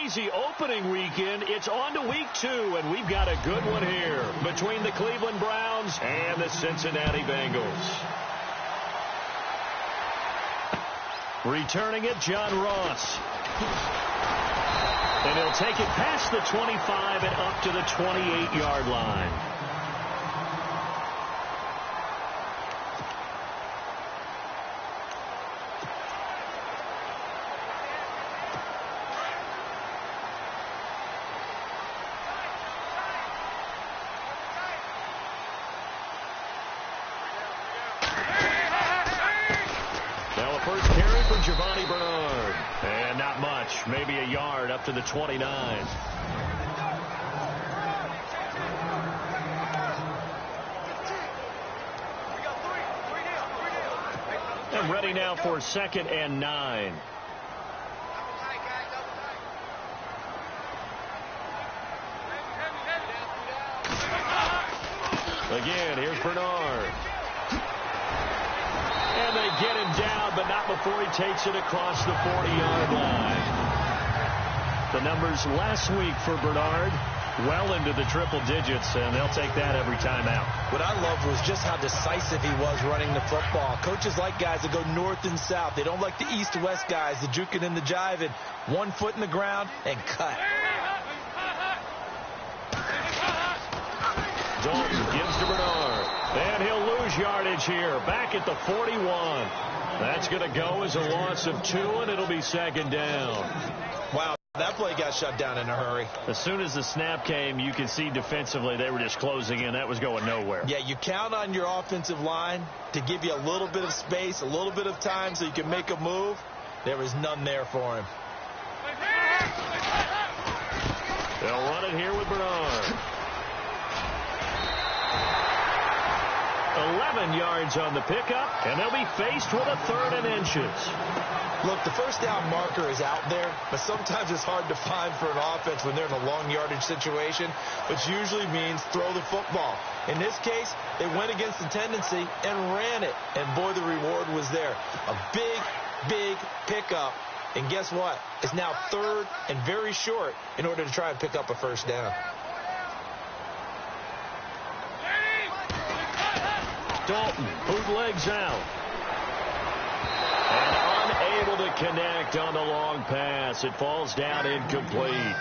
crazy opening weekend. It's on to week 2, and we've got a good one here between the Cleveland Browns and the Cincinnati Bengals. Returning it, John Ross. And he'll take it past the 25 and up to the 28-yard line. And not much, maybe a yard up to the 29. And ready now for 2nd and 9. Again, here's Bernard. And they get him down, but not before he takes it across the 40-yard line. The numbers last week for Bernard, well into the triple digits, and they'll take that every time out. What I loved was just how decisive he was running the football. Coaches like guys that go north and south. They don't like the east-west guys, the juking and the jiving. 1 foot in the ground and cut. Dalton gives to Bernard. And he'll lose yardage here. Back at the 41. That's going to go as a loss of 2, and it'll be 2nd down. Wow, that play got shut down in a hurry. As soon as the snap came, you can see defensively they were just closing in. That was going nowhere. Yeah, you count on your offensive line to give you a little bit of space, a little bit of time so you can make a move. There was none there for him. They'll run it here with Bernard. 11 yards on the pickup, and they'll be faced with a 3rd and inches. Look, the first down marker is out there, but sometimes it's hard to find for an offense when they're in a long yardage situation, which usually means throw the football. In this case, they went against the tendency and ran it, and boy, the reward was there. A big, big pickup, and guess what? It's now 3rd and very short in order to try and pick up a first down. Dalton bootlegs out. And unable to connect on the long pass. It falls down incomplete.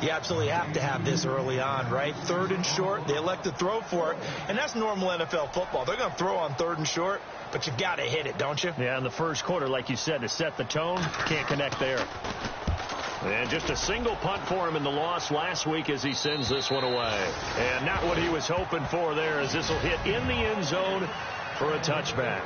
You absolutely have to have this early on, right? 3rd and short. They elect to throw for it. And that's normal NFL football. They're going to throw on 3rd and short, but you got to hit it, don't you? Yeah, in the first quarter, like you said, to set the tone, can't connect there. And just a single punt for him in the loss last week as he sends this one away. And not what he was hoping for there, as this will hit in the end zone for a touchback.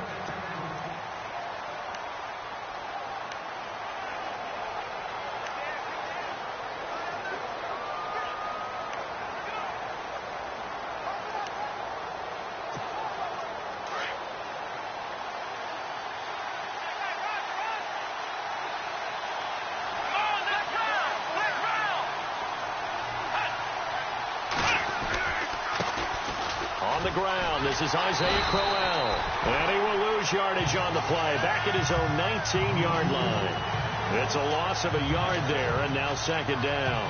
Ground. This is Isaiah Crowell. And he will lose yardage on the play. Back at his own 19-yard line. It's a loss of a yard there, and now 2nd down.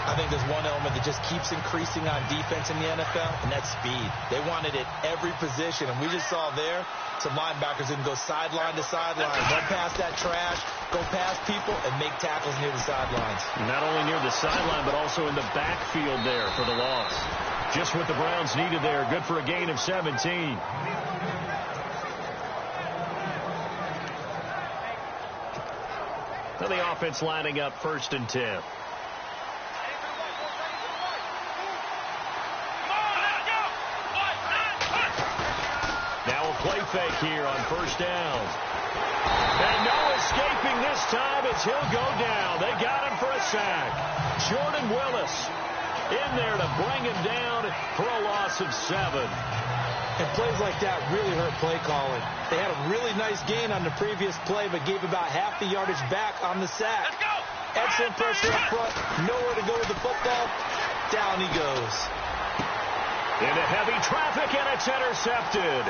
I think there's one element that just keeps increasing on defense in the NFL, and that's speed. They want it at every position, and we just saw there some linebackers that can go sideline to sideline, run past that trash, go past people, and make tackles near the sidelines. Not only near the sideline, but also in the backfield there for the loss. Just what the Browns needed there. Good for a gain of 17. Now the offense lining up 1st and 10. Now a play fake here on 1st down. And no escaping this time as he'll go down. They got him for a sack. Jordan Willis in there to bring him down for a loss of 7. And plays like that really hurt play calling. They had a really nice gain on the previous play, but gave about half the yardage back on the sack. Excellent pressure up front. Nowhere to go with the football. Down he goes. Into heavy traffic, and it's intercepted.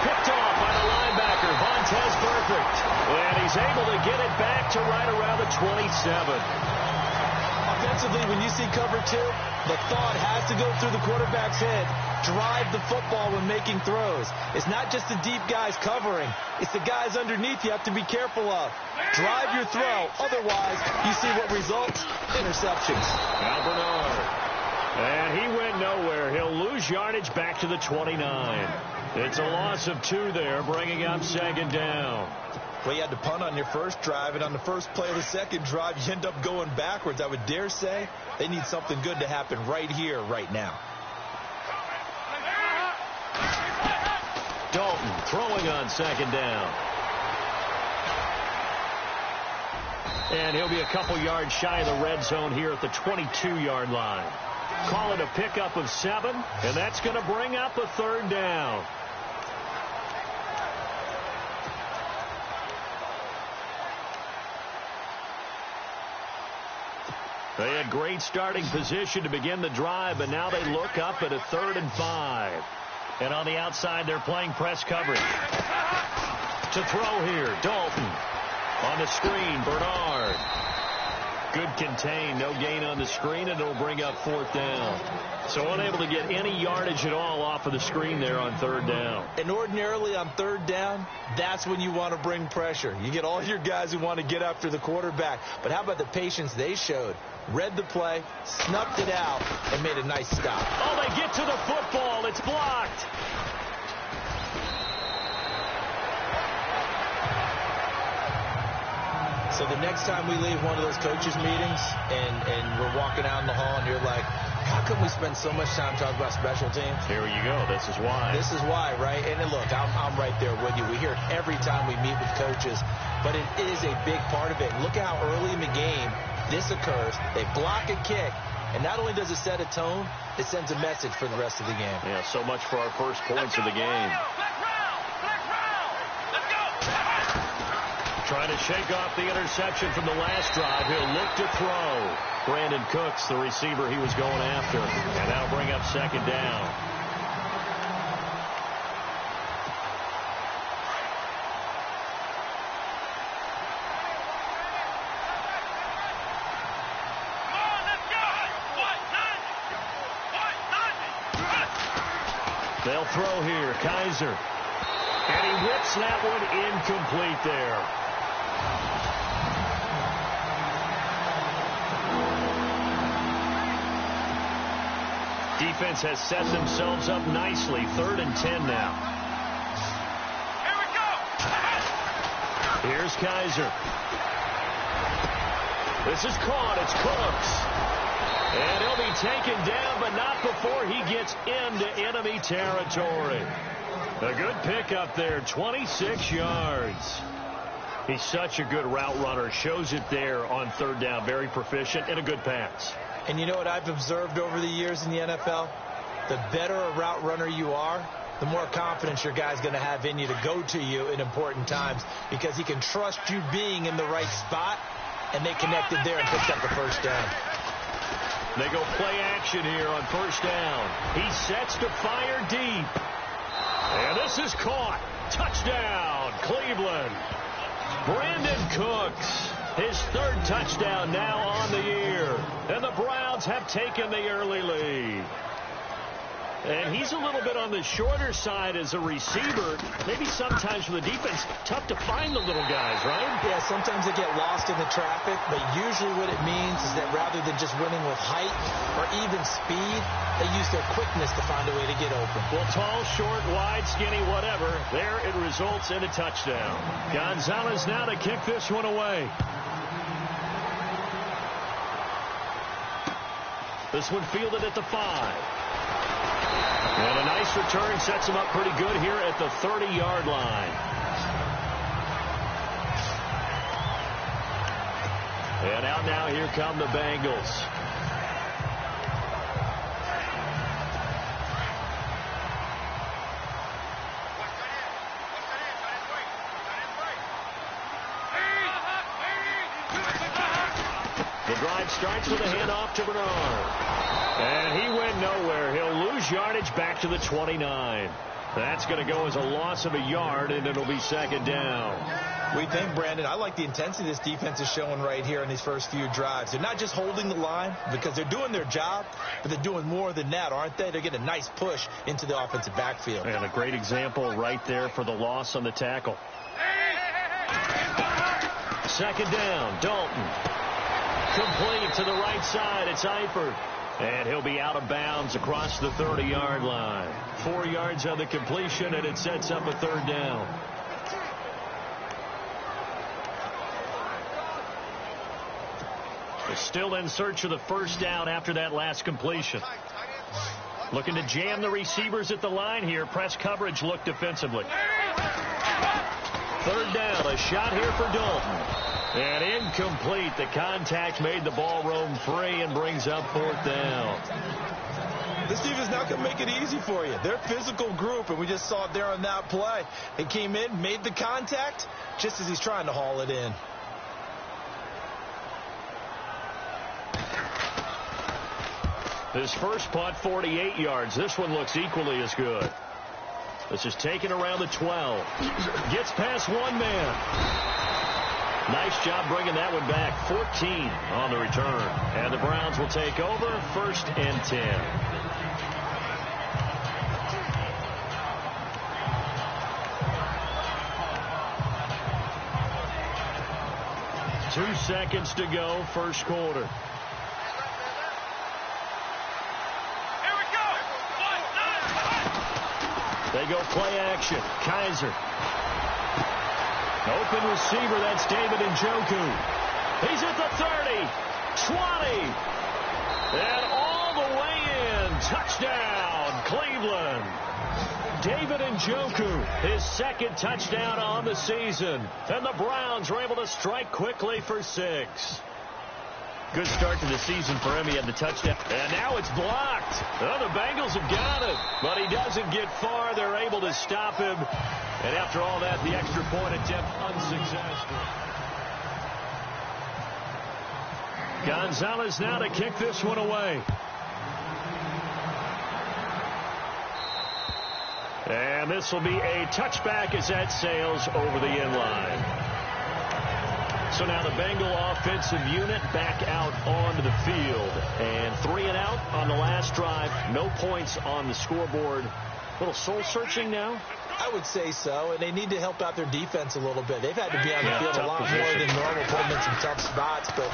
Picked off by the linebacker, Vontaze Burfict. And he's able to get it back to right around the 27. Defensively, when you see cover 2, the thought has to go through the quarterback's head. Drive the football when making throws. It's not just the deep guys covering. It's the guys underneath you have to be careful of. Drive your throw. Otherwise, you see what results? Interceptions. Now Bernard. And he went nowhere. He'll lose yardage back to the 29. It's a loss of 2 there, bringing up second down. Well, you had to punt on your first drive, and on the first play of the second drive, you end up going backwards. I would dare say they need something good to happen right here, right now. Dalton throwing on second down. And he'll be a couple yards shy of the red zone here at the 22-yard line. Call it a pickup of 7, and that's going to bring up a third down. They had great starting position to begin the drive, but now they look up at a 3rd and 5. And on the outside, they're playing press coverage. To throw here, Dalton. On the screen, Bernard. Good contain, no gain on the screen, and it'll bring up 4th down. So unable to get any yardage at all off of the screen there on 3rd down. And ordinarily on 3rd down, that's when you want to bring pressure. You get all your guys who want to get after the quarterback. But how about the patience they showed? Read the play, snuffed it out, and made a nice stop. Oh, they get to the football. It's blocked. So the next time we leave one of those coaches' meetings and we're walking out in the hall and you're like, how come we spend so much time talking about special teams? Here you go. This is why. This is why, right? And look, I'm right there with you. We hear it every time we meet with coaches, but it is a big part of it. Look at how early in the game this occurs. They block a kick, and not only does it set a tone, it sends a message for the rest of the game. Yeah, so much for our first points of the game. Trying to shake off the interception from the last drive. He'll look to throw. Brandon Cooks, the receiver he was going after. And that'll bring up second down. They'll throw here. Kaiser. And he whips that one incomplete there. Defense has set themselves up nicely. 3rd and 10 now. Here we go. Here's Kaiser. This is caught. It's Cooks. And he'll be taken down, but not before he gets into enemy territory. A good pickup there, 26 yards. He's such a good route runner. Shows it there on 3rd down. Very proficient and a good pass. And you know what I've observed over the years in the NFL? The better a route runner you are, the more confidence your guy's going to have in you to go to you in important times because he can trust you being in the right spot, and they connected there and picked up the first down. They go play action here on 1st down. He sets to fire deep. And this is caught. Touchdown, Cleveland. Brandon Cooks, his 3rd touchdown now on the year. And the Browns have taken the early lead. And he's a little bit on the shorter side as a receiver. Maybe sometimes for the defense, tough to find the little guys, right? Yeah, sometimes they get lost in the traffic, but usually what it means is that rather than just winning with height or even speed, they use their quickness to find a way to get open. Well, tall, short, wide, skinny, whatever, there it results in a touchdown. Gonzalez now to kick this one away. This one fielded at the 5. And a nice return sets him up pretty good here at the 30-yard line. And out now, here come the Bengals. The drive starts with a handoff to Bernard. And he went nowhere. He'll lose yardage back to the 29. That's going to go as a loss of a yard, and it'll be second down. What do you think, Brandon? I like the intensity this defense is showing right here in these first few drives. They're not just holding the line because they're doing their job, but they're doing more than that, aren't they? They're getting a nice push into the offensive backfield. And a great example right there for the loss on the tackle. Second down, Dalton. Complete to the right side. It's Eifert. And he'll be out of bounds across the 30-yard line. 4 yards on the completion, and it sets up a third down. They're still in search of the first down after that last completion. Looking to jam the receivers at the line here. Press coverage look defensively. Third down, a shot here for Dalton. And incomplete. The contact made the ball roam free and brings up fourth down. This defense is not going to make it easy for you. They're a physical group, and we just saw it there on that play. They came in, made the contact, just as he's trying to haul it in. His first punt, 48 yards. This one looks equally as good. This is taken around the 12. Gets past one man. Nice job bringing that one back. 14 on the return. And the Browns will take over, first and 10. Two seconds to go, first quarter. They go play action. Kaiser. Open receiver, that's David Njoku. He's at the 30, 20, and all the way in. Touchdown, Cleveland. David Njoku, his second touchdown on the season. And the Browns were able to strike quickly for 6. Good start to the season for him. He had the touchdown. And now it's blocked. Oh, the Bengals have got it. But he doesn't get far. They're able to stop him. And after all that, the extra point attempt unsuccessful. Gonzalez now to kick this one away. And this will be a touchback as that sails over the end line. So now the Bengal offensive unit back out onto the field. And 3 and out on the last drive. No points on the scoreboard. A little soul-searching now? I would say so, and they need to help out their defense a little bit. They've had to be on the field a lot more than normal, put them in some tough spots. But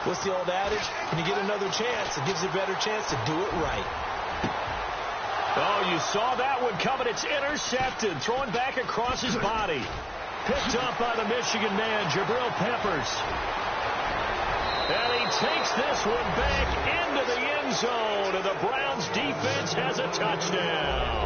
what's the old adage? When you get another chance, it gives you a better chance to do it right. Oh, you saw that one coming. It's intercepted. Thrown back across his body. Picked up by the Michigan man, Jabril Peppers. And he takes this one back into the end zone, and the Browns defense has a touchdown.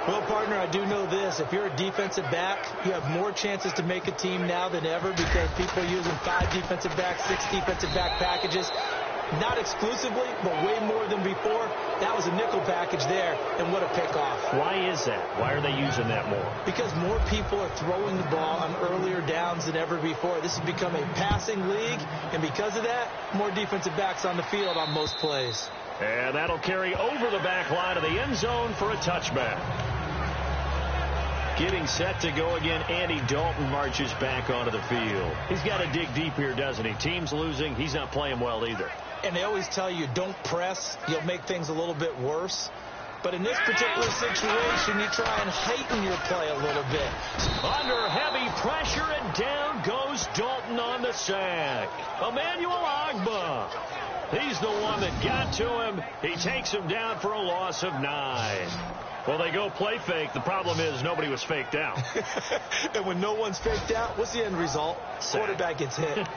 Well, partner, I do know this. If you're a defensive back, you have more chances to make a team now than ever because people are using 5 defensive backs, 6 defensive back packages. Not exclusively, but way more than before. That was a nickel package there, and what a pickoff. Why is that? Why are they using that more? Because more people are throwing the ball on earlier downs than ever before. This has become a passing league, and because of that, more defensive backs on the field on most plays. And that'll carry over the back line of the end zone for a touchback. Getting set to go again, Andy Dalton marches back onto the field. He's got to dig deep here, doesn't he? Team's losing. He's not playing well either. And they always tell you, don't press. You'll make things a little bit worse. But in this particular situation, you try and heighten your play a little bit. Under heavy pressure, and down goes Dalton on the sack. Emmanuel Ogbah. He's the one that got to him. He takes him down for a loss of 9. Well, they go play fake. The problem is nobody was faked out. And when no one's faked out, what's the end result? Sack. Quarterback gets hit.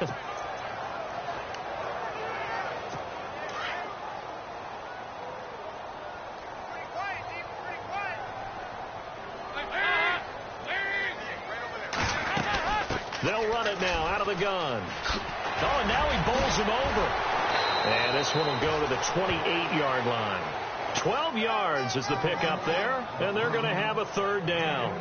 They'll run it now out of the gun. Oh, and now he bowls him over. And this one will go to the 28-yard line. 12 yards is the pickup there, and they're going to have a third down.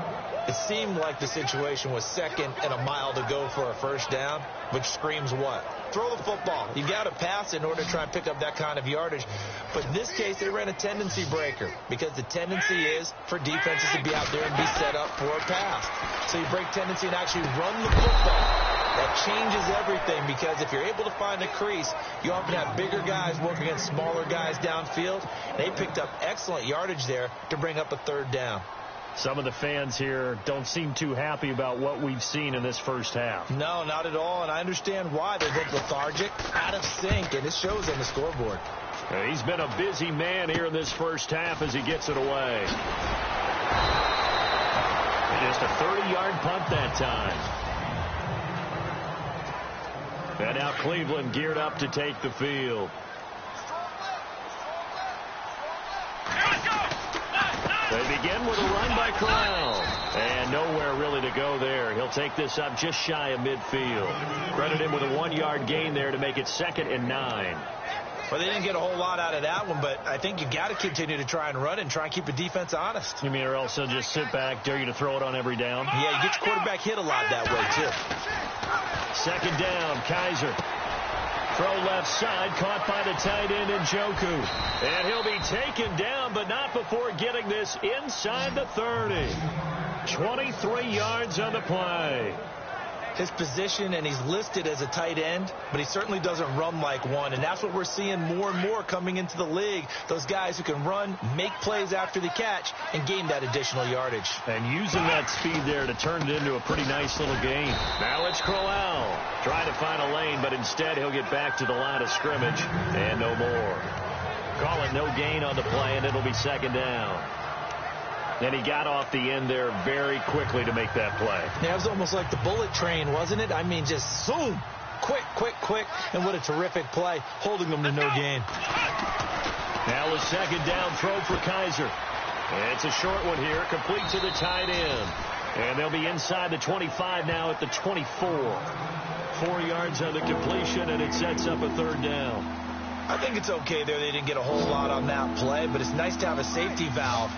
It seemed like the situation was second and a mile to go for a first down, which screams what? Throw the football. You got to pass in order to try and pick up that kind of yardage. But in this case, they ran a tendency breaker because the tendency is for defenses to be out there and be set up for a pass. So you break tendency and actually run the football. That changes everything because if you're able to find a crease, you often have bigger guys working against smaller guys downfield. They picked up excellent yardage there to bring up a third down. Some of the fans here don't seem too happy about what we've seen in this first half. No, not at all, and I understand why. They look lethargic, out of sync, and it shows on the scoreboard. He's been a busy man here in this first half as he gets it away. Just a 30-yard punt that time. And now Cleveland geared up to take the field. They begin with a run by Corral. And nowhere really to go there. He'll take this up just shy of midfield. Credit him with a 1-yard gain there to make it 2nd and 9. Well, they didn't get a whole lot out of that one, but I think you got to continue to try and run and try and keep the defense honest. You mean or else they'll just sit back, dare you to throw it on every down? Yeah, you get your quarterback hit a lot that way, too. 2nd down, Kaiser. Throw left side, caught by the tight end Njoku. And he'll be taken down, but not before getting this inside the 30. 23 yards on the play. His position, and he's listed as a tight end, but he certainly doesn't run like one, and that's what we're seeing more and more coming into the league. Those guys who can run, make plays after the catch, and gain that additional yardage. And using that speed there to turn it into a pretty nice little gain. Now it's Crowell. Trying to find a lane, but instead he'll get back to the line of scrimmage, and no more. Call it no gain on the play, and it'll be 2nd down. And he got off the end there very quickly to make that play. Yeah, it was almost like the bullet train, wasn't it? I mean, just zoom. Quick, quick, quick. And what a terrific play, holding them to no gain. Now a 2nd down throw for Kaiser. And it's a short one here, complete to the tight end. And they'll be inside the 25 now at the 24. 4 yards on the completion, and it sets up a 3rd down. I think it's okay there. They didn't get a whole lot on that play, but it's nice to have a safety valve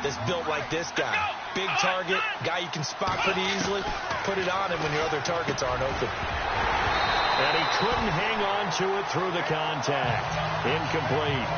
that's built like this guy. Big target, guy you can spot pretty easily. Put it on him when your other targets aren't open. And he couldn't hang on to it through the contact. Incomplete.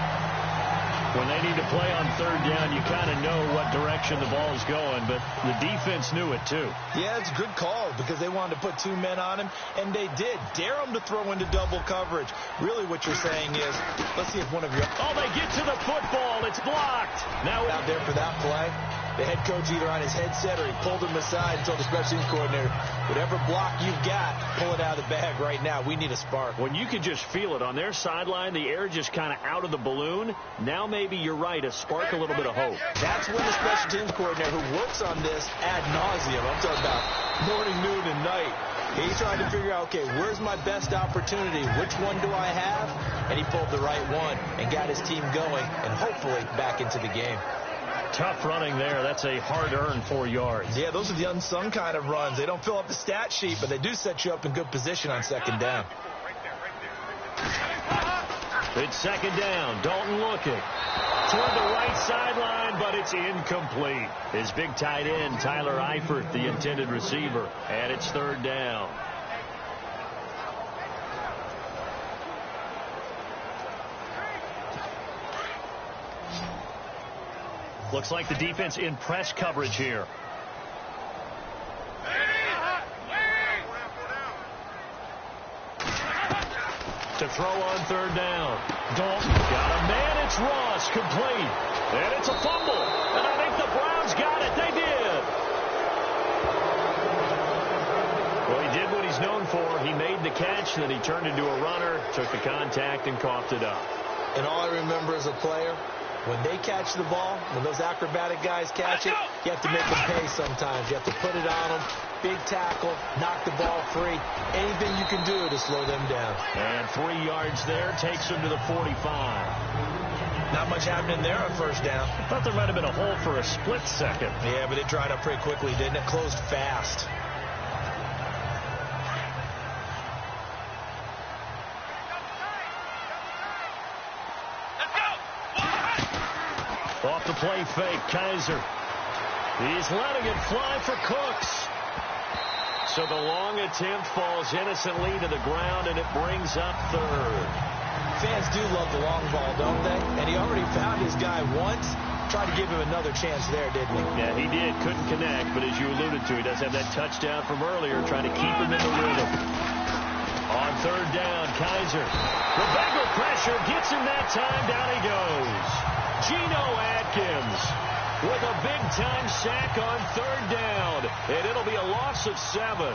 When they need to play on 3rd down, you kind of know what direction the ball is going, but the defense knew it too. Yeah, it's a good call because they wanted to put 2 men on him, and they did. Dare him to throw into double coverage. Really what you're saying is, let's see if one of your... Oh, they get to the football. It's blocked. Now out there for that play. The head coach either on his headset or he pulled him aside and told the special teams coordinator, whatever block you've got, pull it out of the bag right now. We need a spark. When you can just feel it on their sideline, the air just kind of out of the balloon. Now maybe you're right, a spark, a little bit of hope. That's when the special teams coordinator who works on this ad nauseum, I'm talking about morning, noon, and night, he's trying to figure out, okay, where's my best opportunity? Which one do I have? And he pulled the right one and got his team going and hopefully back into the game. Tough running there. That's a hard-earned 4 yards. Yeah, those are the unsung kind of runs. They don't fill up the stat sheet, but they do set you up in good position on 2nd down. It's 2nd down. Dalton looking toward the right sideline, but it's incomplete. His big tight end, Tyler Eifert, the intended receiver, and it's 3rd down. Looks like the defense in press coverage here. To throw on 3rd down. Dalton got a man. It's Ross, complete. And it's a fumble. And I think the Browns got it. They did. Well, he did what he's known for. He made the catch, then he turned into a runner, took the contact, and coughed it up. And all I remember as a player, when they catch the ball, when those acrobatic guys catch it, you have to make them pay sometimes. You have to put it on them. Big tackle, knock the ball free. Anything you can do to slow them down. And 3 yards there takes them to the 45. Not much happening there on 1st down. I thought there might have been a hole for a split second. Yeah, but it dried up pretty quickly, didn't it? Closed fast. the play fake, Kaiser. He's letting it fly for Cooks. So the long attempt falls innocently to the ground, and it brings up third. Fans do love the long ball, don't they? And he already found his guy once. Tried to give him another chance there, didn't he? Yeah, he did. Couldn't connect, but as you alluded to, he does have that touchdown from earlier, trying to keep him in the rhythm. On third down, Kaiser. The Bengal pressure gets him that time. Down he goes. Geno Atkins with a big-time sack on third down, and it'll be a loss of 7.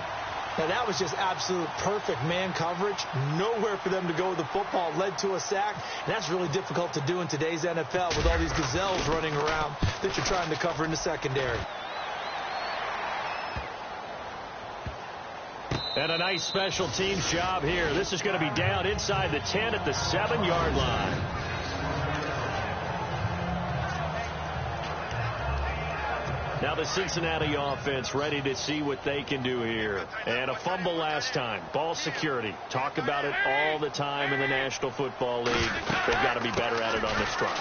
Now, that was just absolute perfect man coverage. Nowhere for them to go with the football. Led to a sack. And that's really difficult to do in today's NFL with all these gazelles running around that you're trying to cover in the secondary. And a nice special teams job here. This is going to be down inside the 10 at the 7-yard line. Now the Cincinnati offense ready to see what they can do here. And a fumble last time. Ball security. Talk about it all the time in the National Football League. They've got to be better at it on this front.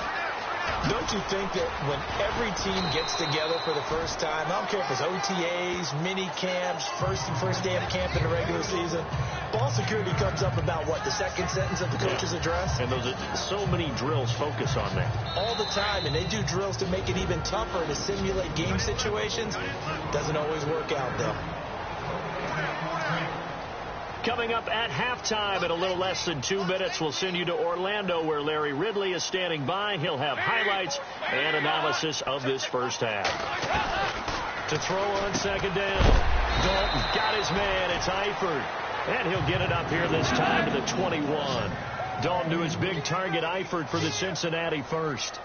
Don't you think that when every team gets together for the first time, I don't care if it's OTAs, mini camps, first day of camp in the regular season, ball security comes up about what, the second sentence of the coach's address? And those are so many drills focus on that. All the time, and they do drills to make it even tougher to simulate game situations. Doesn't always work out, though. Coming up at halftime in a little less than 2 minutes, we'll send you to Orlando where Larry Ridley is standing by. He'll have highlights and analysis of this first half. To throw on second down, Dalton got his man. It's Eifert. And he'll get it up here this time to the 21. Dalton to his big target, Eifert, for the Cincinnati first.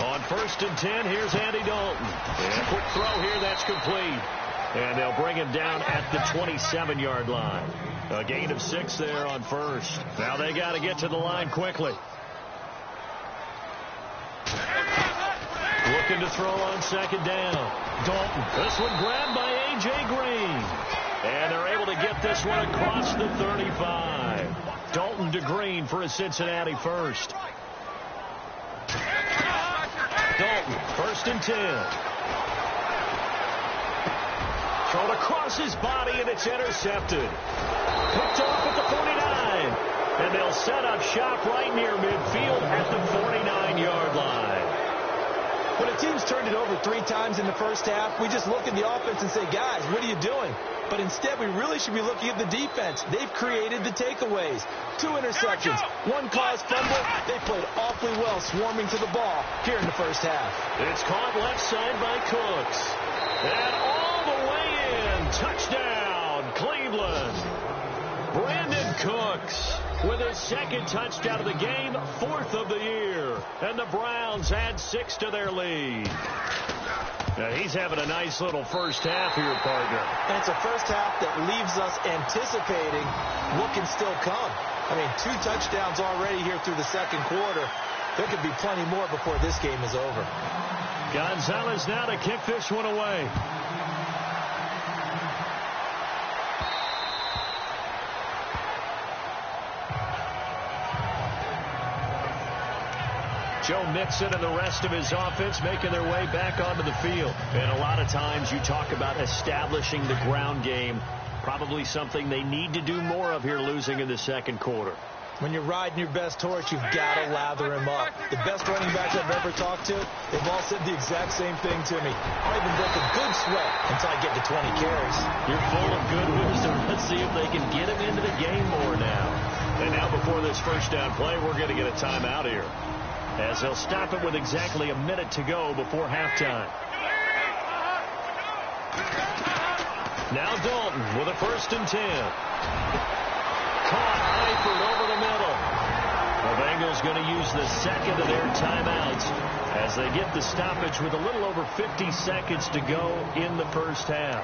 On 1st and 10, here's Andy Dalton. And a quick throw here, that's complete. And they'll bring him down at the 27-yard line. A gain of 6 there on first. Now they got to get to the line quickly. Looking to throw on second down. Dalton. This one grabbed by A.J. Green. And they're able to get this one across the 35. Dalton to Green for a Cincinnati first. Dalton, 1st and 10. Thrown across his body, and it's intercepted. Picked off at the 49. And they'll set up shop right near midfield at the 49-yard line. When a team's turned it over 3 times in the first half, we just look at the offense and say, guys, what are you doing? But instead, we really should be looking at the defense. They've created the takeaways. 2 interceptions, 1 caused fumble. They played awfully well swarming to the ball here in the first half. It's caught left side by Cooks. And all the way in. Touchdown, Cleveland. Brandon Cooks with his 2nd touchdown of the game, 4th of the year. And the Browns add 6 to their lead. Now he's having a nice little first half here, partner. And it's a first half that leaves us anticipating what can still come. I mean, 2 touchdowns already here through the 2nd quarter. There could be plenty more before this game is over. Gonzalez now to kick this one away. Joe Mixon and the rest of his offense making their way back onto the field. And a lot of times you talk about establishing the ground game. Probably something they need to do more of here, losing in the 2nd quarter. When you're riding your best horse, you've got to lather him up. The best running backs I've ever talked to, they've all said the exact same thing to me. I've been breaking good sweat until I get to 20 carries. You're full of good wisdom. Let's see if they can get him into the game more now. And now before this first down play, we're going to get a timeout here, as they'll stop it with exactly a minute to go before halftime. Now Dalton with a 1st and 10. Caught Eifert over the middle. The Bengals going to use the 2nd of their timeouts as they get the stoppage with a little over 50 seconds to go in the first half.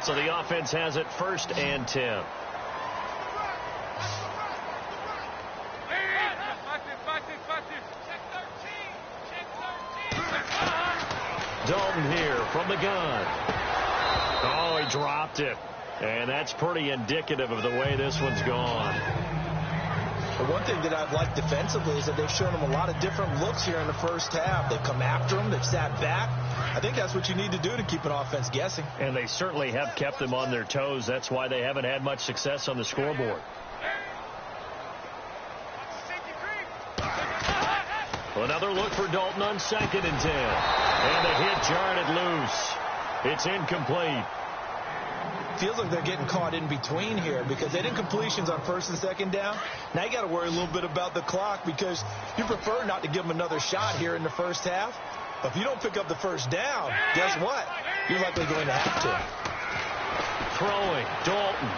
So the offense has it 1st and 10. Dalton here from the gun. Oh, he dropped it. And that's pretty indicative of the way this one's gone. But one thing that I've liked defensively is that they've shown him a lot of different looks here in the first half. They've come after him. They've sat back. I think that's what you need to do to keep an offense guessing. And they certainly have kept them on their toes. That's why they haven't had much success on the scoreboard. Another look for Dalton on 2nd and 10. And the hit jarred it loose. It's incomplete. Feels like they're getting caught in between here because they didn't completions on 1st and 2nd down. Now you got to worry a little bit about the clock because you prefer not to give them another shot here in the first half. But if you don't pick up the first down, guess what? You're likely going to have to. Throwing, Dalton.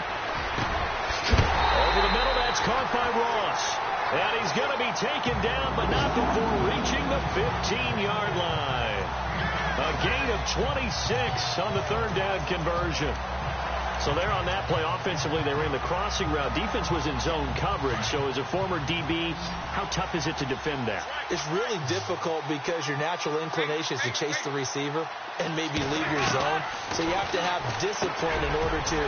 Over the middle, that's caught by Ross. And he's going to be taken down, but not before reaching the 15-yard line. A gain of 26 on the 3rd down conversion. So there on that play, offensively, they ran the crossing route. Defense was in zone coverage. So as a former DB, how tough is it to defend that? It's really difficult because your natural inclination is to chase the receiver and maybe leave your zone. So you have to have discipline in order to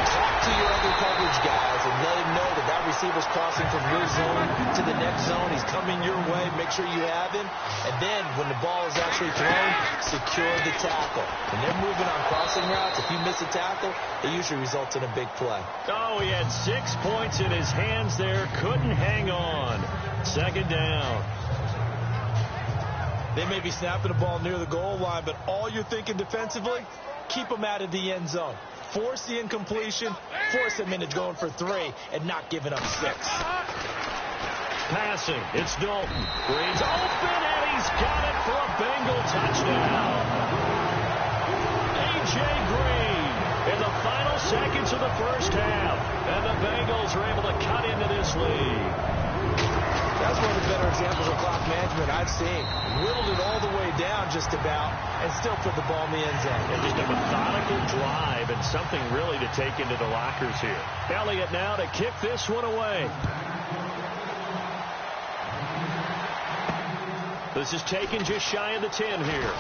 talk to your other coverage guys and let him know that that receiver's crossing from your zone to the next zone. He's coming your way. Make sure you have him. And then when the ball is actually thrown, secure the tackle. When they're moving on crossing routes, if you miss a tackle, it usually results in a big play. Oh, he had 6 points in his hands there. Couldn't hang on. 2nd down. They may be snapping the ball near the goal line, but all you're thinking defensively, keep them out of the end zone. Force the incompletion, force them into going for 3, and not giving up 6. Passing, it's Dalton. Green's open, and he's got it for a Bengal touchdown. A.J. Green in the final seconds of the first half, and the Bengals are able to cut into this lead. That's one of the better examples of clock management I've seen. Whittled it all the way down just about and still put the ball in the end zone. And just a methodical drive and something really to take into the lockers here. Elliott now to kick this one away. This is taken just shy of the 10 here.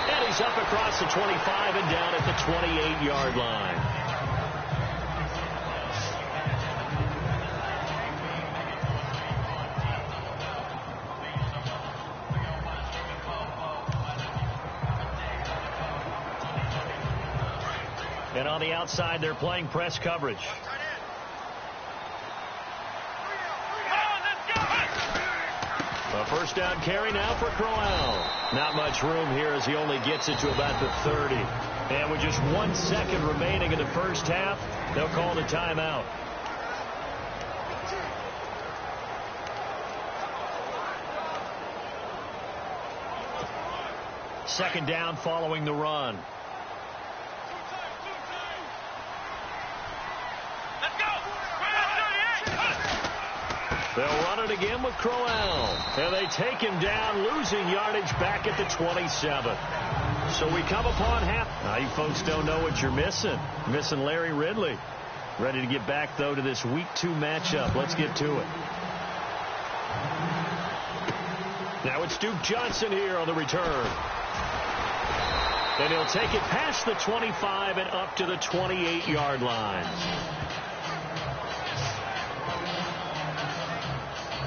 And he's up across the 25 and down at the 28-yard line. And on the outside, they're playing press coverage. A 1st down carry now for Crowell. Not much room here as he only gets it to about the 30. And with just 1 second remaining in the first half, they'll call the timeout. Second down following the run. They'll run it again with Crowell. And they take him down, losing yardage back at the 27. So we come upon half. Now, you folks don't know what you're missing. Missing Larry Ridley. Ready to get back, though, to this Week 2 matchup. Let's get to it. Now it's Duke Johnson here on the return. And he'll take it past the 25 and up to the 28-yard line.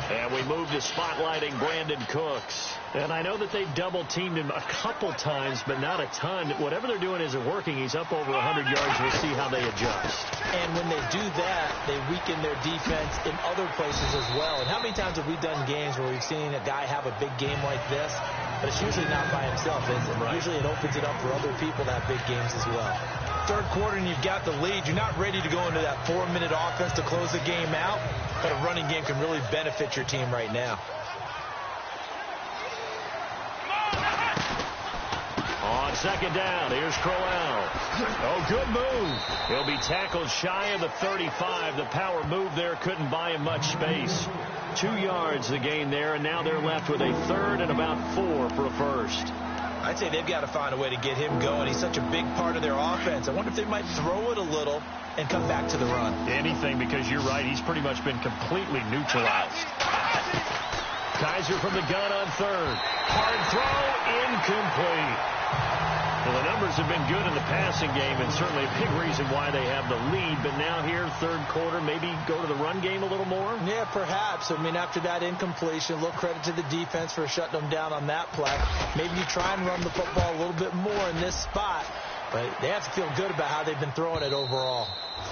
And we move to spotlighting Brandon Cooks. And I know that they've double-teamed him a couple times, but not a ton. Whatever they're doing isn't working. He's up over 100 yards. We'll see how they adjust. And when they do that, they weaken their defense in other places as well. And how many times have we done games where we've seen a guy have a big game like this? But it's usually not by himself, is it? Right. Usually it opens it up for other people to have big games as well. Third quarter and you've got the lead. You're not ready to go into that 4-minute offense to close the game out. But a running game can really benefit your team right now. On 2nd down, here's Crowell. Oh, good move. He'll be tackled shy of the 35. The power move there couldn't buy him much space. 2 yards the gain there, and now they're left with a 3rd and about 4 for a first. I'd say they've got to find a way to get him going. He's such a big part of their offense. I wonder if they might throw it a little and come back to the run. Anything, because you're right. He's pretty much been completely neutralized. Kaiser from the gun on 3rd. Hard throw, incomplete. Well, the numbers have been good in the passing game, and certainly a big reason why they have the lead. But now here, third quarter, maybe go to the run game a little more? Yeah, perhaps. I mean, after that incompletion, a little credit to the defense for shutting them down on that play. Maybe you try and run the football a little bit more in this spot. But they have to feel good about how they've been throwing it overall.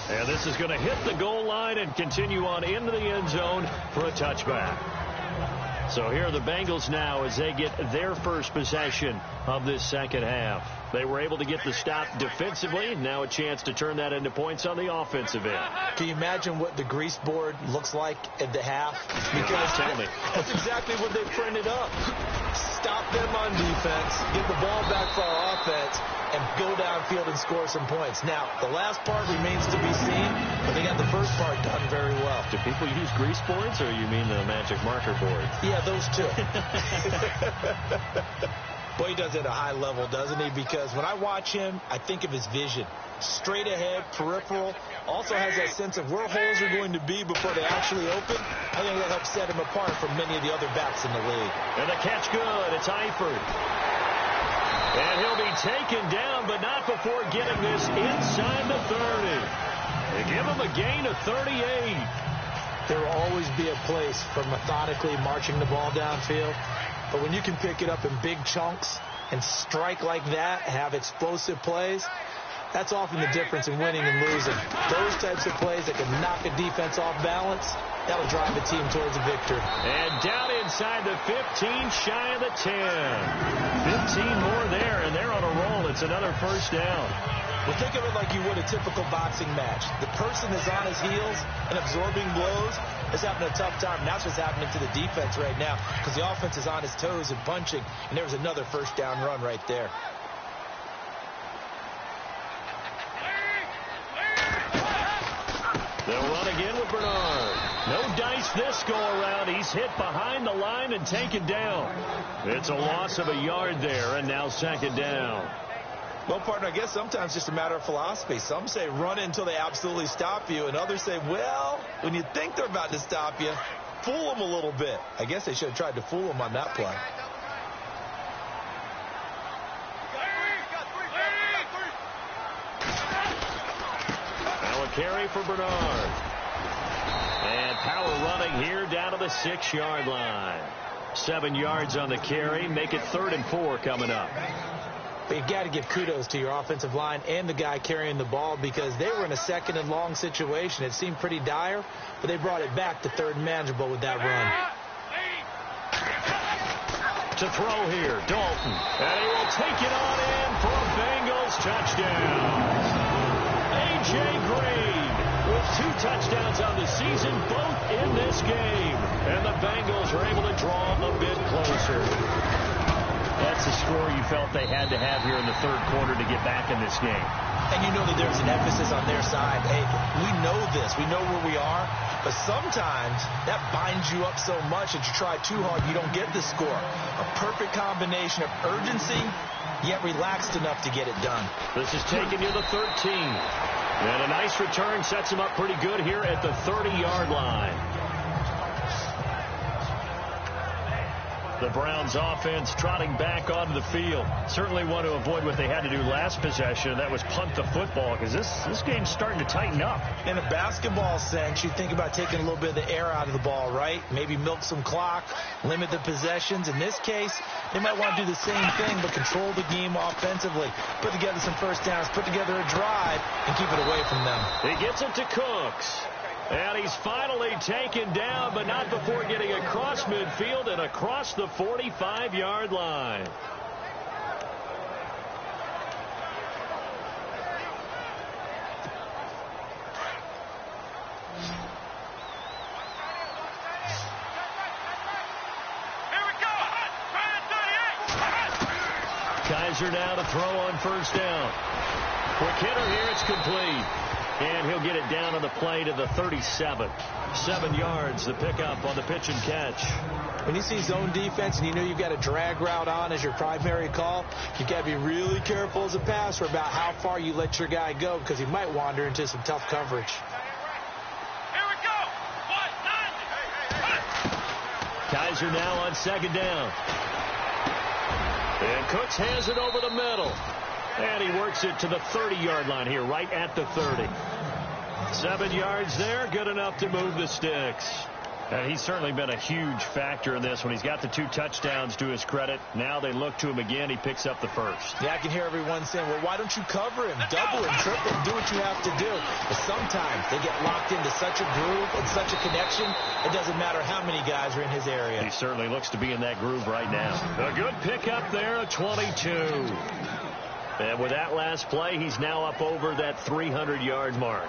And this is going to hit the goal line and continue on into the end zone for a touchback. So here are the Bengals now as they get their first possession of this second half. They were able to get the stop defensively. Now a chance to turn that into points on the offensive end. Can you imagine what the grease board looks like at the half? Because tell me. That's exactly what they printed up. Stop them on defense, get the ball back for our offense, and go downfield and score some points. Now, the last part remains to be seen, but they got the first part done very well. Do people use grease boards, or you mean the magic marker boards? Yeah, those two. Boy, he does it at a high level, doesn't he? Because when I watch him, I think of his vision. Straight ahead, peripheral. Also has that sense of where holes are going to be before they actually open. I think that helps set him apart from many of the other backs in the league. And the catch good. It's Eifert. And he'll be taken down, but not before getting this inside the 30. They give him a gain of 38. There will always be a place for methodically marching the ball downfield. But when you can pick it up in big chunks and strike like that, have explosive plays, that's often the difference in winning and losing. Those types of plays that can knock a defense off balance, that'll drive a team towards a victory. And down inside the 15, shy of the 10. 15 more there, and they're on a roll. It's another first down. Well, think of it like you would a typical boxing match. The person is on his heels and absorbing blows is having a tough time. And that's what's happening to the defense right now because the offense is on his toes and punching, and there was another first down run right there. They'll run again with Bernard. No dice this go-around. He's hit behind the line and taken down. It's a loss of a yard there, and now second down. Well, partner, I guess sometimes it's just a matter of philosophy. Some say run until they absolutely stop you, and others say, well, when you think they're about to stop you, fool them a little bit. I guess they should have tried to fool them on that play. Carry for Bernard. And power running here down to the 6-yard line. 7 yards on the carry. Make it 3rd and 4 coming up. But you've got to give kudos to your offensive line and the guy carrying the ball because they were in a 2nd and long situation. It seemed pretty dire, but they brought it back to 3rd and manageable with that run. To throw here, Dalton. And he will take it on in for a Bengals touchdown. A.J. Green with 2 touchdowns on the season, both in this game. And the Bengals are able to draw a bit closer. That's the score you felt they had to have here in the 3rd quarter to get back in this game. And you know that there's an emphasis on their side. Hey, we know this. We know where we are. But sometimes that binds you up so much that you try too hard, you don't get the score. A perfect combination of urgency, yet relaxed enough to get it done. This is taken near the 13. And a nice return sets him up pretty good here at the 30-yard line. The Browns offense trotting back onto the field. Certainly want to avoid what they had to do last possession, and that was punt the football, because this game's starting to tighten up. In a basketball sense, you think about taking a little bit of the air out of the ball, right? Maybe milk some clock, limit the possessions. In this case, they might want to do the same thing, but control the game offensively. Put together some first downs, put together a drive, and keep it away from them. He gets it to Cooks. And he's finally taken down, but not before getting across midfield and across the 45-yard line. Kaiser now to throw on first down. Quick hitter here, it's complete. And he'll get it down on the play to the 37. 7 yards, the pickup on the pitch and catch. When you see zone defense and you know you've got a drag route on as your primary call, you've got to be really careful as a passer about how far you let your guy go because he might wander into some tough coverage. Here we go. Kaiser now on second down. And Cooks hands it over the middle. And he works it to the 30-yard line here, right at the 30. 7 yards there, good enough to move the sticks. And he's certainly been a huge factor in this when he's got the 2 touchdowns to his credit. Now they look to him again. He picks up the first. Yeah, I can hear everyone saying, well, why don't you cover him? Double him, triple him, do what you have to do. But sometimes they get locked into such a groove and such a connection, it doesn't matter how many guys are in his area. He certainly looks to be in that groove right now. A good pickup there, a 22. And with that last play, he's now up over that 300-yard mark.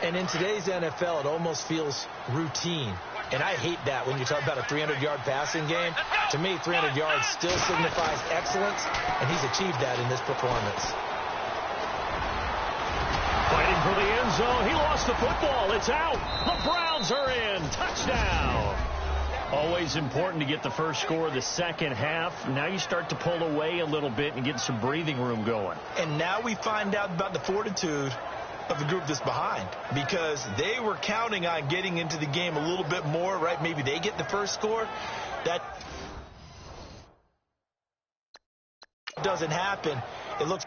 And in today's NFL, it almost feels routine. And I hate that when you talk about a 300-yard passing game. To me, 300 yards still signifies excellence, and he's achieved that in this performance. Fighting for the end zone. He lost the football. It's out. The Browns are in. Touchdown. Always important to get the first score of the second half. Now you start to pull away a little bit and get some breathing room going. And now we find out about the fortitude of the group that's behind, because they were counting on getting into the game a little bit more, right? Maybe they get the first score. That doesn't happen. It looks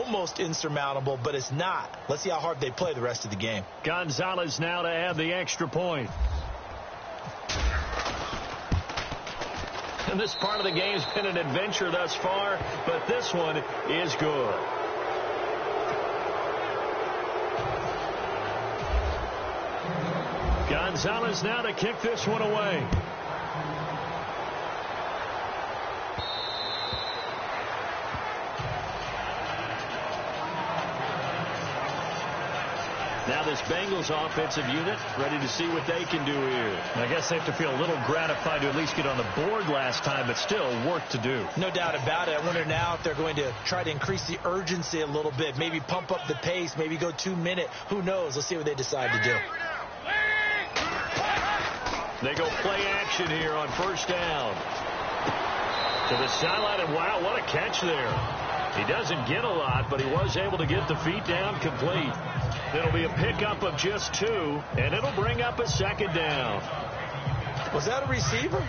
almost insurmountable, but it's not. Let's see how hard they play the rest of the game. Gonzalez now to add the extra point. And this part of the game's been an adventure thus far, but this one is good. Gonzalez now to kick this one away. Now this Bengals offensive unit ready to see what they can do here. I guess they have to feel a little gratified to at least get on the board last time, but still work to do. No doubt about it. I wonder now if they're going to try to increase the urgency a little bit, maybe pump up the pace, maybe go 2 minute. Who knows? Let's see what they decide to do. They go play action here on first down. To the sideline, and wow, what a catch there. He doesn't get a lot, but he was able to get the feet down complete. It'll be a pickup of just 2, and it'll bring up a second down. Was that a receiver?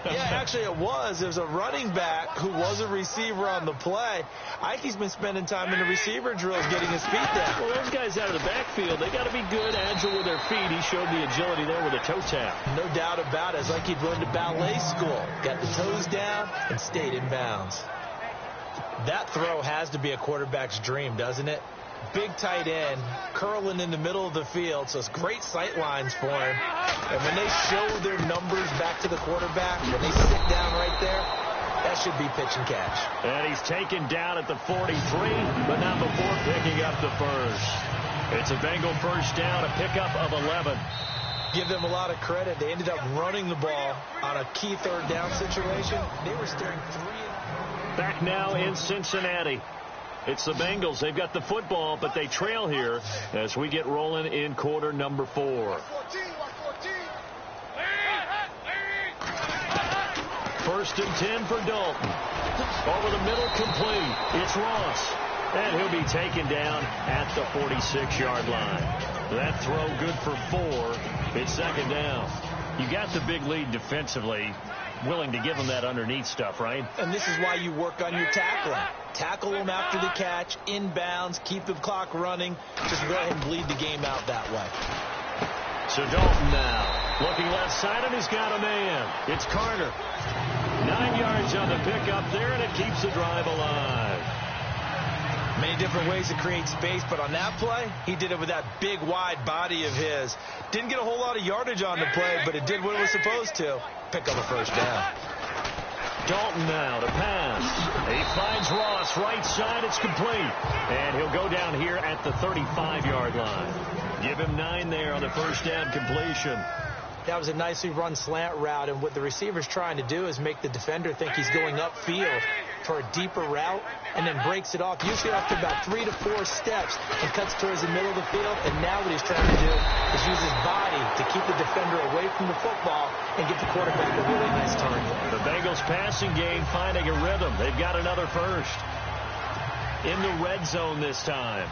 Yeah, actually it was. There's a running back who was a receiver on the play. Ikey's been spending time in the receiver drills getting his feet down. Well, those guys out of the backfield, they got to be good, agile with their feet. He showed the agility there with a toe tap. No doubt about it. It's like he'd run to ballet school. Got the toes down and stayed in bounds. That throw has to be a quarterback's dream, doesn't it? Big tight end, curling in the middle of the field, so it's great sight lines for him. And when they show their numbers back to the quarterback, when they sit down right there, that should be pitch and catch. And he's taken down at the 43, but not before picking up the first. It's a Bengal first down, a pickup of 11. Give them a lot of credit. They ended up running the ball on a key third down situation. They were staring 3. Back now in Cincinnati. It's the Bengals. They've got the football, but they trail here as we get rolling in quarter number 4. First and 10 for Dalton. Over the middle, complete. It's Ross. And he'll be taken down at the 46-yard line. That throw good for 4. It's second down. You got the big lead defensively. Willing to give them that underneath stuff, right? And this is why you work on your tackling. Tackle them after the catch, inbounds, keep the clock running. Just go ahead and bleed the game out that way. So Dalton now looking left side, and he's got a man. It's Carter. 9 yards on the pickup there, and it keeps the drive alive. Many different ways to create space, but on that play, he did it with that big, wide body of his. Didn't get a whole lot of yardage on the play, but it did what it was supposed to. Pick up a first down. Dalton now to pass. He finds Ross right side. It's complete. And he'll go down here at the 35-yard line. Give him 9 there on the first down completion. That was a nicely run slant route, and what the receiver's trying to do is make the defender think he's going upfield for a deeper route, and then breaks it off, usually after about 3 to 4 steps, and cuts towards the middle of the field. And now what he's trying to do is use his body to keep the defender away from the football and get the quarterback a really nice target. The Bengals passing game finding a rhythm. They've got another first. In the red zone this time.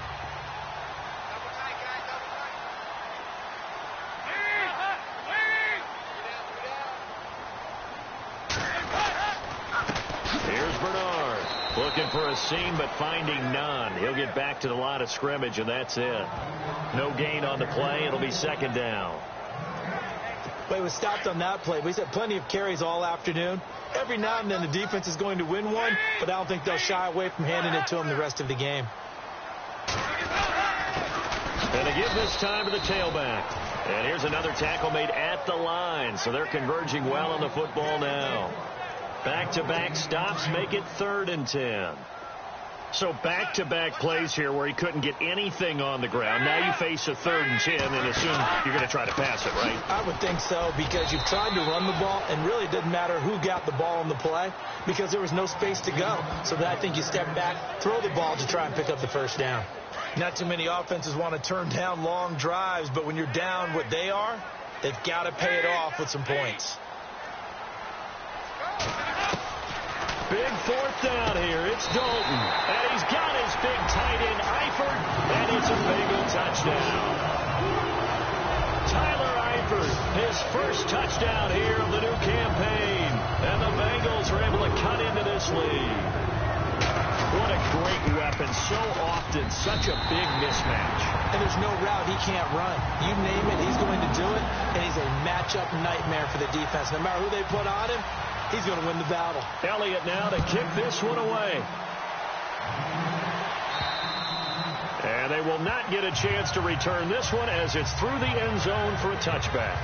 Here's Bernard looking for a seam, but finding none. He'll get back to the line of scrimmage, and that's it. No gain on the play. It'll be second down. But he was stopped on that play. He's had plenty of carries all afternoon. Every now and then the defense is going to win one, but I don't think they'll shy away from handing it to him the rest of the game. And they give this time to the tailback. And here's another tackle made at the line, so they're converging well on the football now. Back-to-back stops make it 3rd and 10. So back-to-back plays here where he couldn't get anything on the ground. Now you face a 3rd and 10 and assume you're going to try to pass it, right? I would think so, because you've tried to run the ball, and really it didn't matter who got the ball on the play because there was no space to go. So I think you step back, throw the ball to try and pick up the first down. Not too many offenses want to turn down long drives, but when you're down what they are, they've got to pay it off with some points. Big 4th down here. It's Dalton. And he's got his big tight end, Eifert. And it's a Bengal touchdown. Tyler Eifert, his first touchdown here of the new campaign. And the Bengals are able to cut into this lead. What a great weapon. So often, such a big mismatch. And there's no route he can't run. You name it, he's going to do it, and he's a matchup nightmare for the defense. No matter who they put on him, he's going to win the battle. Elliott now to kick this one away. And they will not get a chance to return this one as it's through the end zone for a touchback.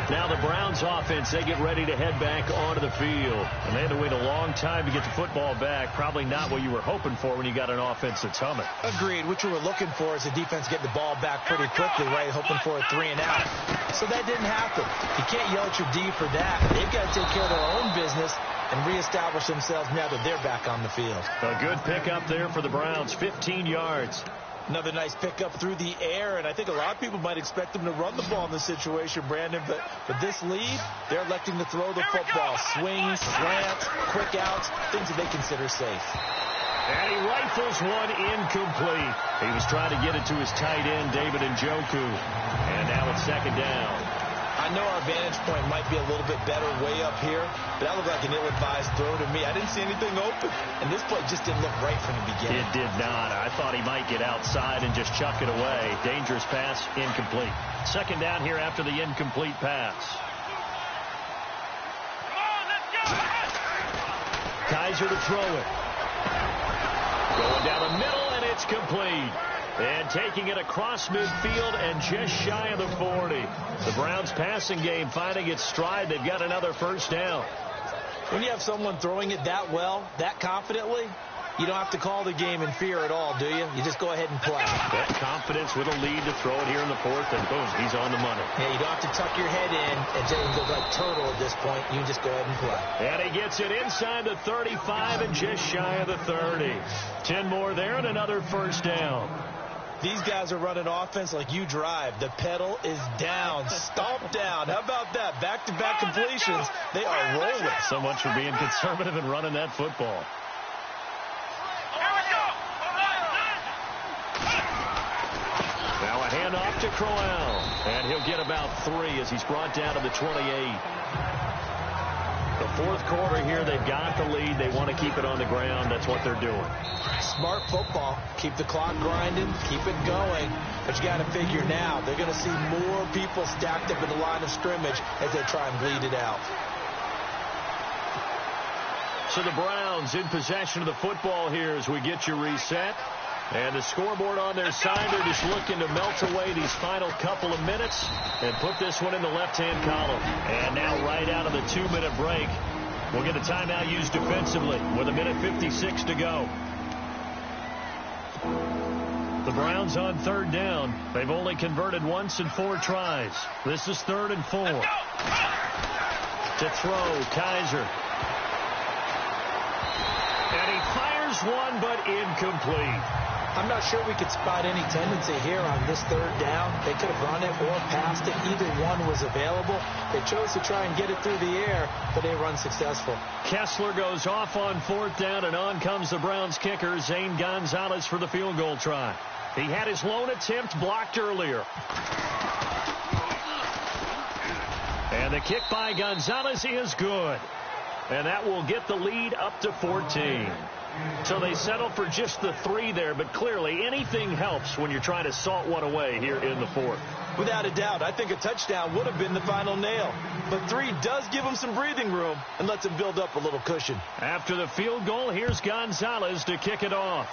Now the Browns offense, they get ready to head back onto the field. And they had to wait a long time to get the football back. Probably not what you were hoping for when you got an offense that's humming. Agreed. What you were looking for is the defense getting the ball back pretty quickly, right? Hoping for a 3 and out. So that didn't happen. You can't yell at your D for that. They've got to take care of their own business and reestablish themselves now that they're back on the field. A good pickup there for the Browns, 15 yards. Another nice pickup through the air, and I think a lot of people might expect them to run the ball in this situation, Brandon, but with this lead, they're electing to throw the football. Swings, slants, quick outs, things that they consider safe. And he rifles one incomplete. He was trying to get it to his tight end, David Njoku. And now it's second down. I know our vantage point might be a little bit better way up here, but that looked like an ill-advised throw to me. I didn't see anything open, and this play just didn't look right from the beginning. It did not. I thought he might get outside and just chuck it away. Dangerous pass, incomplete. Second down here after the incomplete pass. Kaiser to throw it. Going down the middle, and it's complete. And taking it across midfield and just shy of the 40. The Browns passing game finding its stride. They've got another first down. When you have someone throwing it that well, that confidently, you don't have to call the game in fear at all, do you? You just go ahead and play. That confidence with a lead to throw it here in the fourth, and boom, he's on the money. Yeah, you don't have to tuck your head in and say you look like turtle at this point. You just go ahead and play. And he gets it inside the 35 and just shy of the 30. 10 more there and another first down. These guys are running offense like you drive. The pedal is down, stomped down. How about that? Back-to-back completions. They are rolling. So much for being conservative and running that football. Now a handoff to Crowell. And he'll get about 3 as he's brought down to the 28. The fourth quarter here, they've got the lead. They want to keep it on the ground. That's what they're doing. Smart football. Keep the clock grinding. Keep it going. But you got to figure now, they're going to see more people stacked up in the line of scrimmage as they try and bleed it out. So the Browns in possession of the football here as we get you reset. And the scoreboard on their side, they're just looking to melt away these final couple of minutes and put this one in the left-hand column. And now right out of the 2-minute break, we'll get a timeout used defensively with 1:56 to go. The Browns on third down. They've only converted once in 4 tries. This is 3rd and 4. To throw, Kaiser. And he fires one, but incomplete. I'm not sure we could spot any tendency here on this 3rd down. They could have run it or passed it. Either one was available. They chose to try and get it through the air, but they run successful. Kessler goes off on 4th down, and on comes the Browns kicker, Zane Gonzalez, for the field goal try. He had his lone attempt blocked earlier. And the kick by Gonzalez is good. And that will get the lead up to 14. So they settle for just the 3 there, but clearly anything helps when you're trying to salt one away here in the 4th. Without a doubt, I think a touchdown would have been the final nail. But 3 does give them some breathing room and lets them build up a little cushion. After the field goal, here's Gonzalez to kick it off.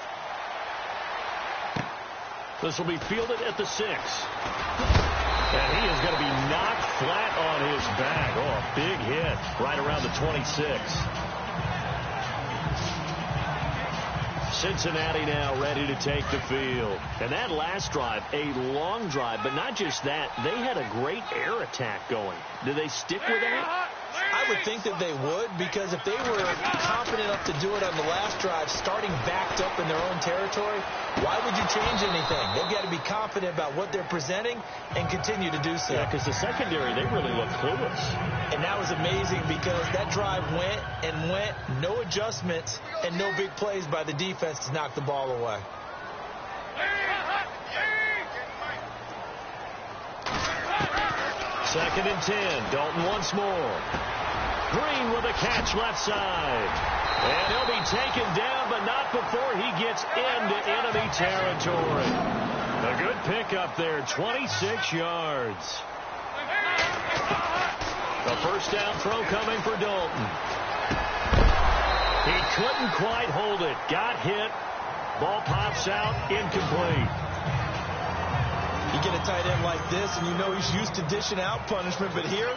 This will be fielded at the 6. And he is going to be knocked flat on his back. Oh, a big hit right around the 26. Cincinnati now ready to take the field. And that last drive, a long drive, but not just that. They had a great air attack going. Do they stick with that? I would think that they would, because if they were confident enough to do it on the last drive, starting backed up in their own territory, why would you change anything? They've got to be confident about what they're presenting and continue to do so. Yeah, because the secondary, they really look clueless. And that was amazing because that drive went and went, no adjustments, and no big plays by the defense to knock the ball away. Second and 10. Dalton once more. Green with a catch left side. And he'll be taken down, but not before he gets into enemy territory. A good pickup there, 26 yards. A first down throw coming for Dalton. He couldn't quite hold it. Got hit. Ball pops out, incomplete. You get a tight end like this, and you know he's used to dishing out punishment, but here,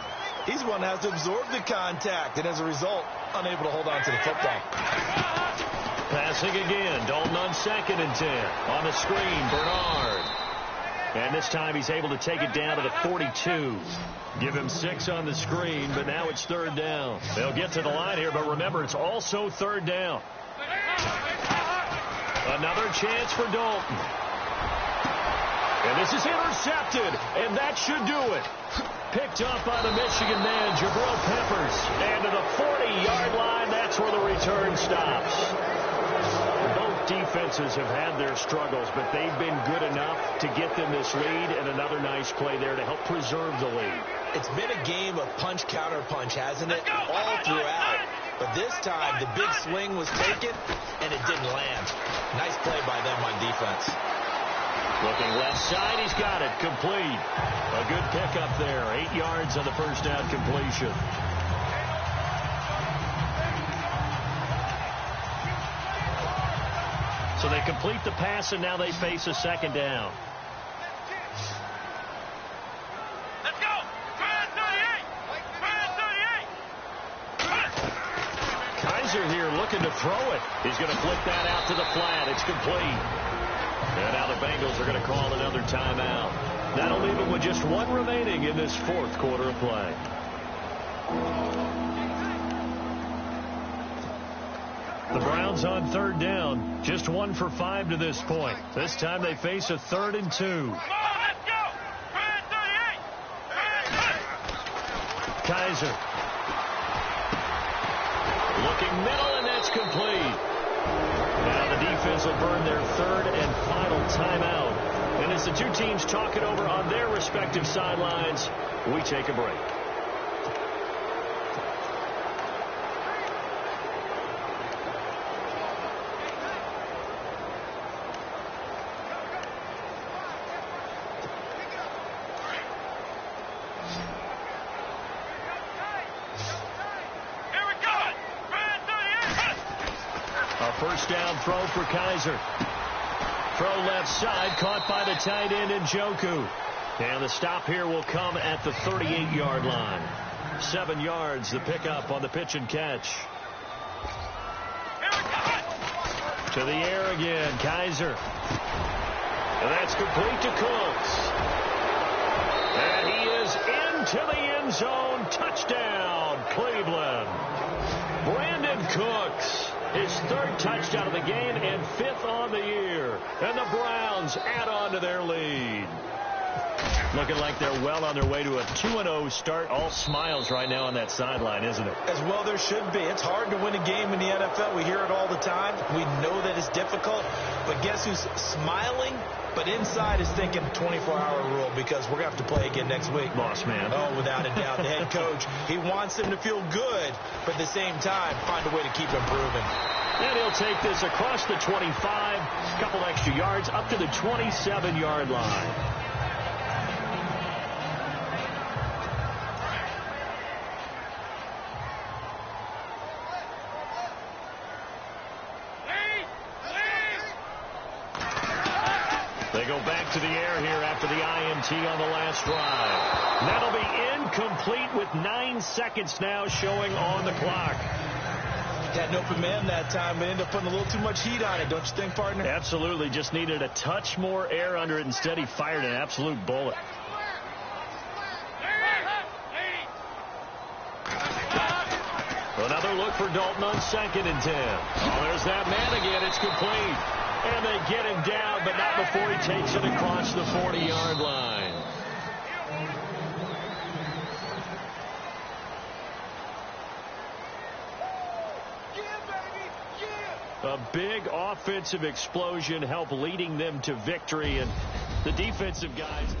he's one that has to absorb the contact, and as a result, unable to hold on to the football. Passing again, Dalton on 2nd and 10. On the screen, Bernard. And this time he's able to take it down to the 42. Give him 6 on the screen, but now it's 3rd down. They'll get to the line here, but remember, it's also 3rd down. Another chance for Dalton. And this is intercepted, and that should do it. Picked up by the Michigan man, Jabril Peppers. And to the 40-yard line, that's where the return stops. Both defenses have had their struggles, but they've been good enough to get them this lead, and another nice play there to help preserve the lead. It's been a game of punch-counter-punch, hasn't it? All throughout. But this time, the big swing was taken, and it didn't land. Nice play by them on defense. Looking left side, he's got it. Complete. A good pickup there. 8 yards on the first down completion. So they complete the pass, and now they face a 2nd down. Let's go. Try 38. Try 38. Kaiser here looking to throw it. He's going to flick that out to the flat. It's complete. And now the Bengals are going to call another timeout. That'll leave them with just 1 remaining in this 4th quarter of play. The Browns on 3rd down. Just 1 for 5 to this point. This time they face a 3rd and 2. Come on, let's go. Try 38. Kaiser. Looking middle, and that's complete. Now the defense will burn their 3rd and final timeout. And as the two teams talk it over on their respective sidelines, we take a break. First down throw for Kaiser. Throw left side, caught by the tight end Njoku. And the stop here will come at the 38-yard line. 7 yards, the pickup on the pitch and catch. To the air again, Kaiser. And that's complete to Cooks. And he is into the end zone. Touchdown, Cleveland. Brandon Cooks. His 3rd touchdown of the game and 5th on the year. And the Browns add on to their lead. Looking like they're well on their way to a 2-0 start. All smiles right now on that sideline, isn't it? As well there should be. It's hard to win a game in the NFL. We hear it all the time. We know that it's difficult. But guess who's smiling? But inside is thinking 24-hour rule because we're going to have to play again next week. Boss man. Oh, without a doubt. The head coach, he wants them to feel good, but at the same time, find a way to keep improving. And he'll take this across the 25, a couple extra yards, up to the 27-yard line. They go back to the air here after the INT on the last drive. That'll be incomplete with 9 seconds now showing on the clock. Had an open man that time, but ended up putting a little too much heat on it, don't you think, partner? Absolutely. Just needed a touch more air under it. Instead, he fired an absolute bullet. Another look for Dalton on 2nd and 10. Oh, there's that man again. It's complete. And they get him down, but not before he takes it across the 40-yard line. A big offensive explosion helped leading them to victory, and the defensive guys...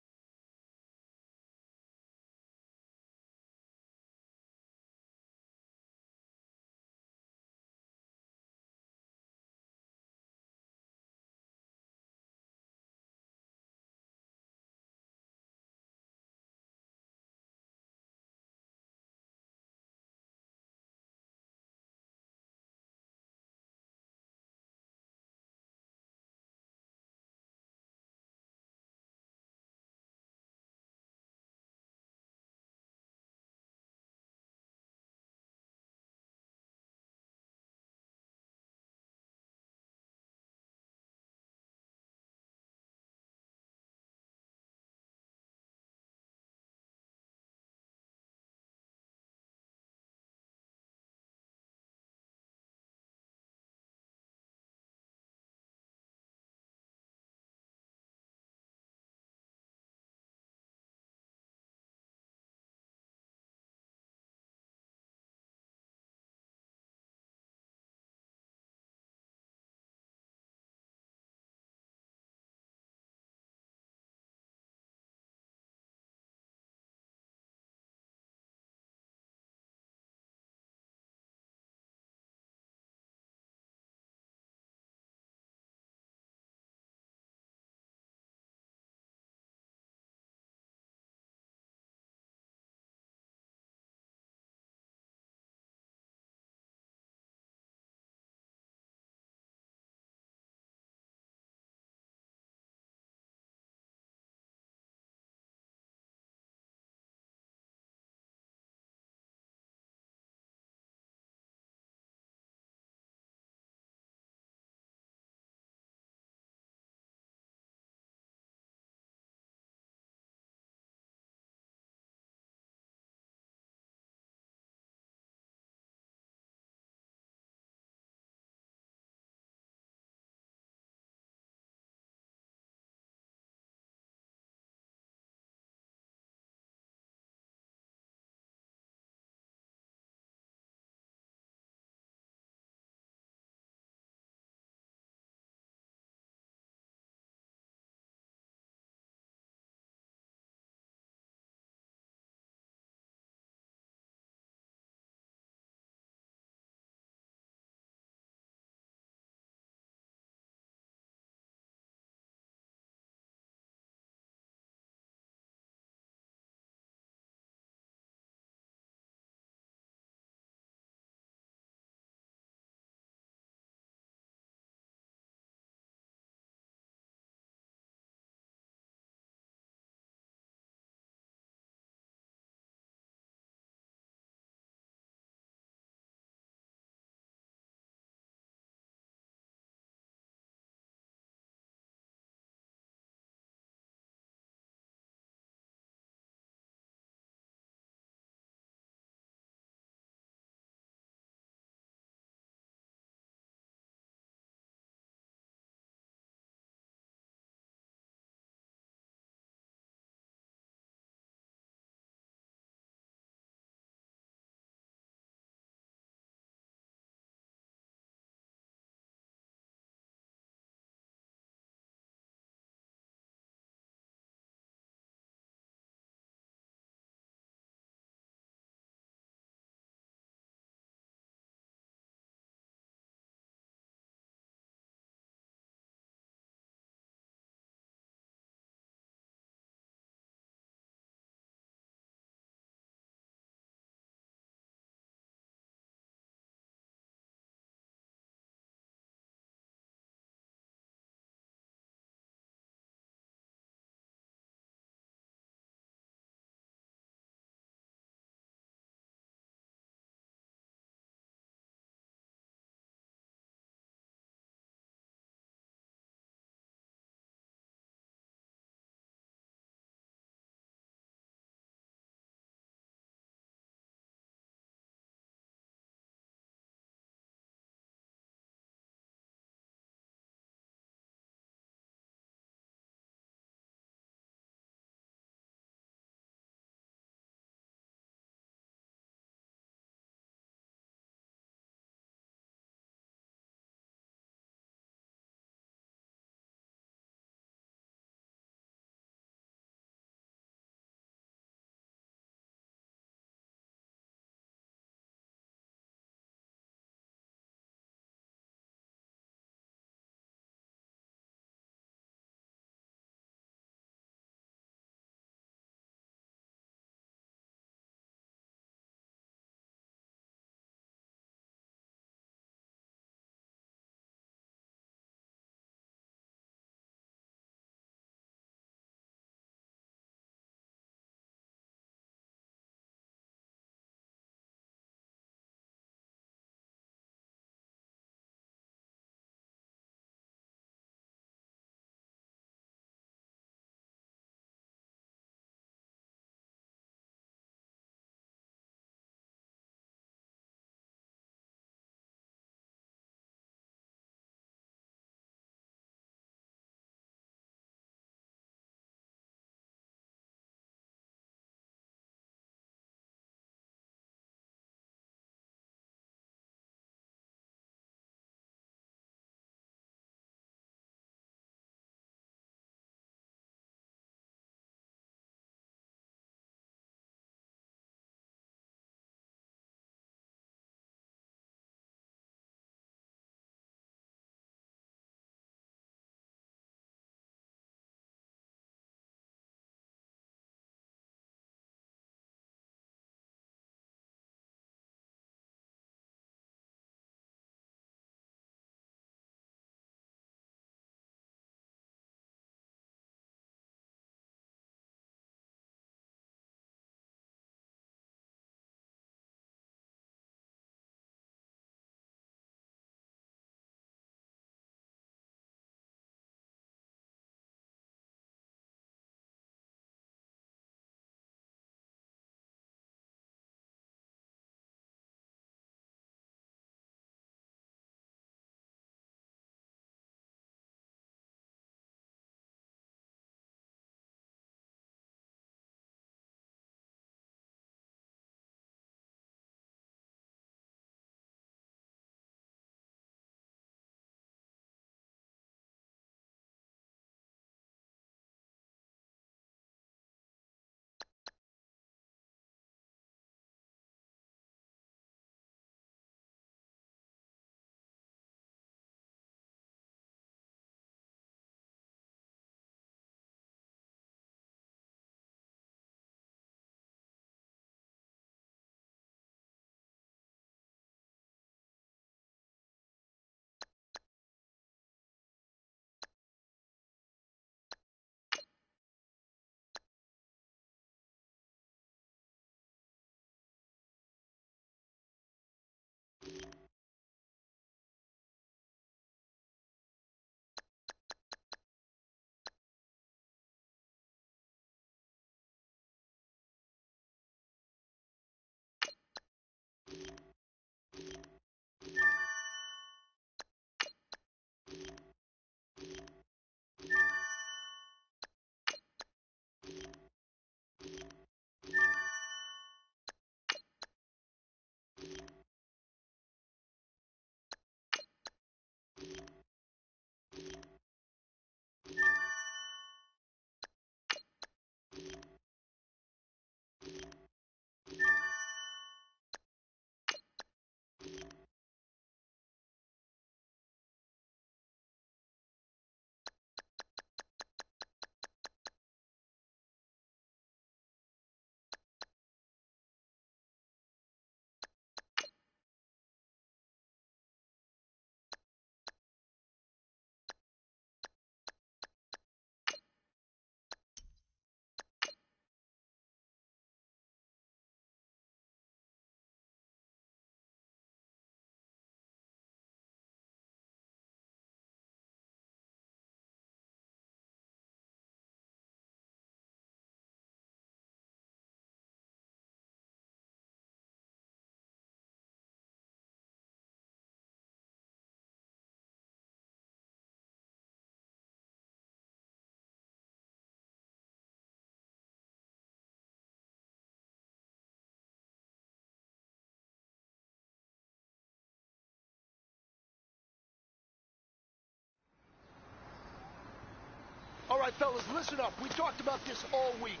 right, fellas, listen up. We talked about this all week.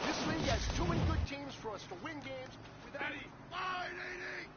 This league has too many good teams for us to win games without... Eddie! Line, 80!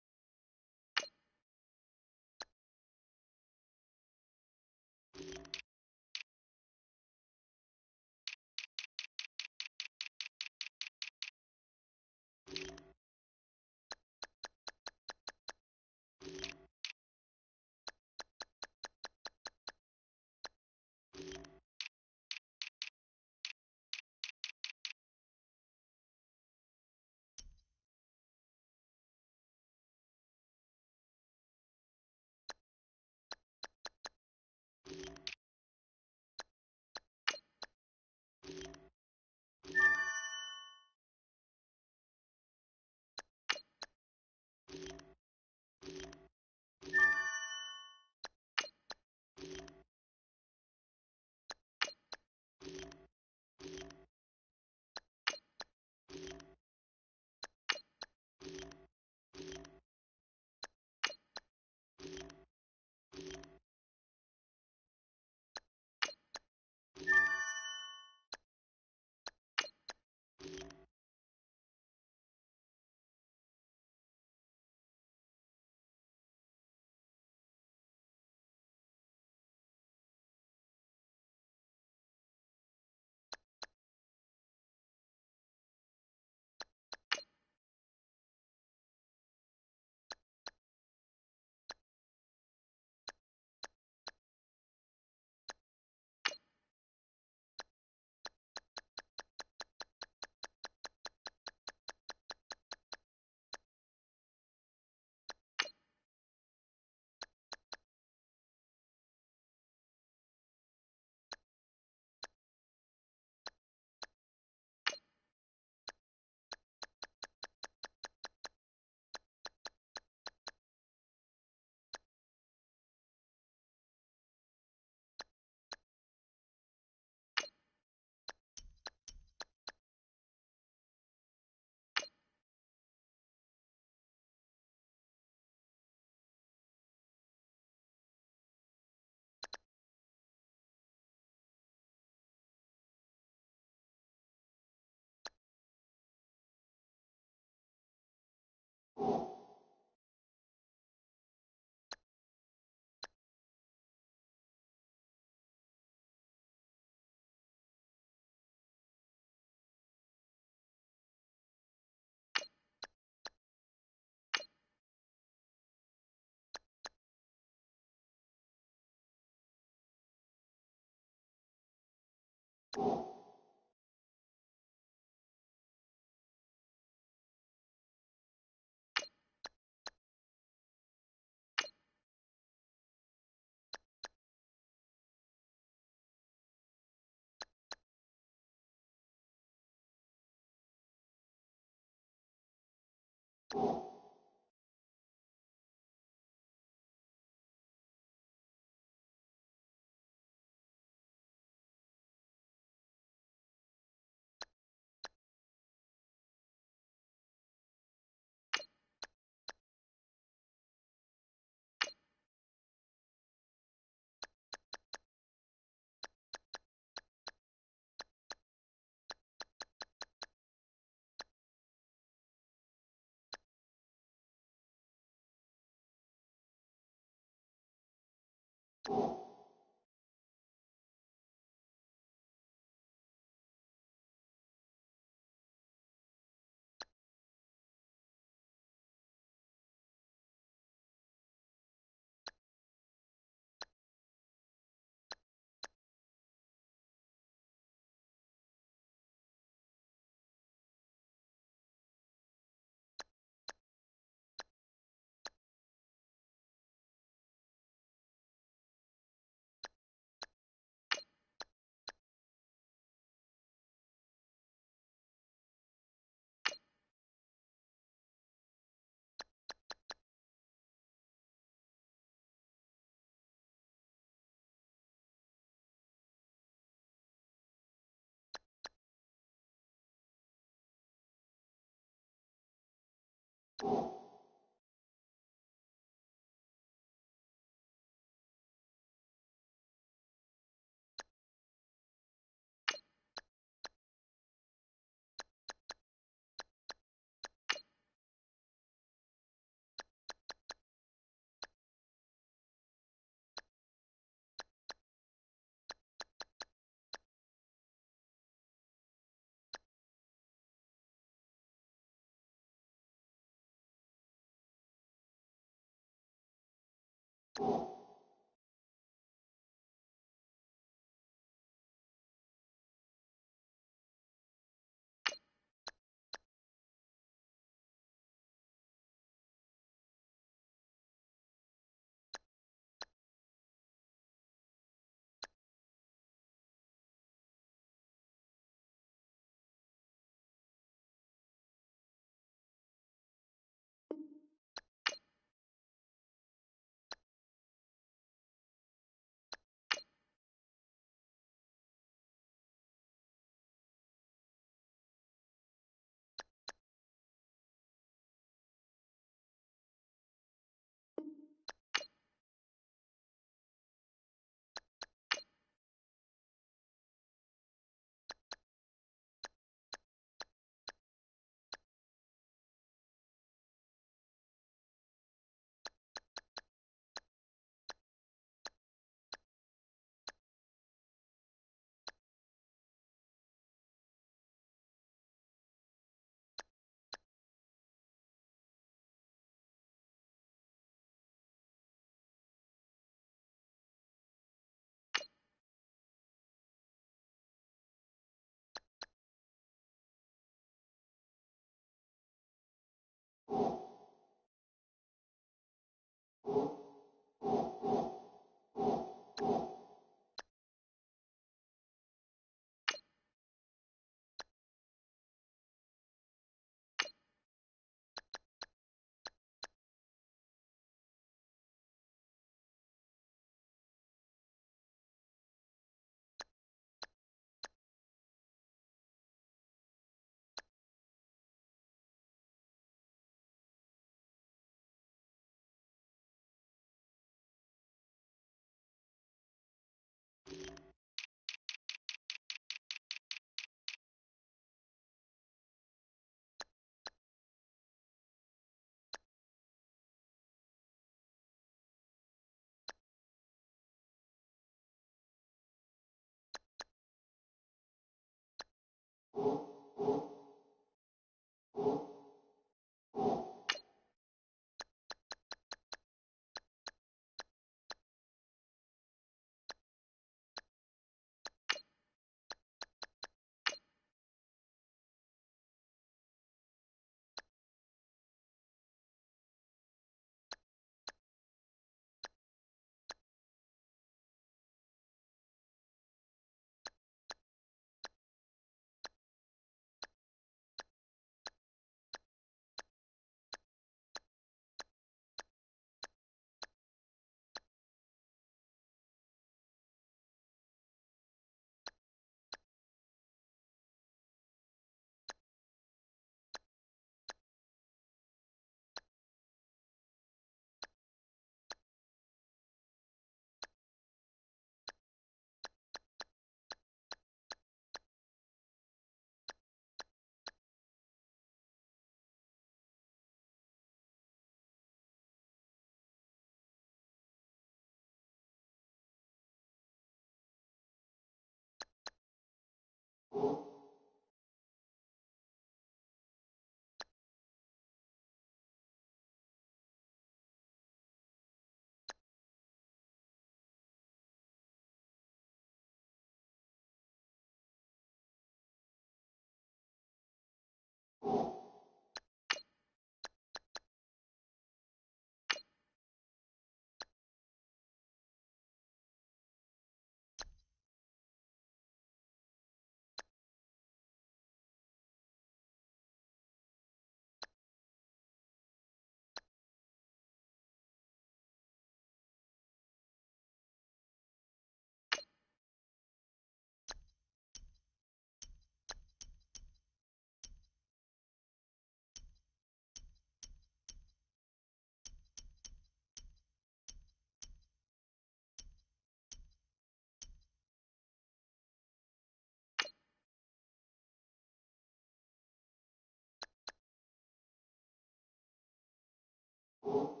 you.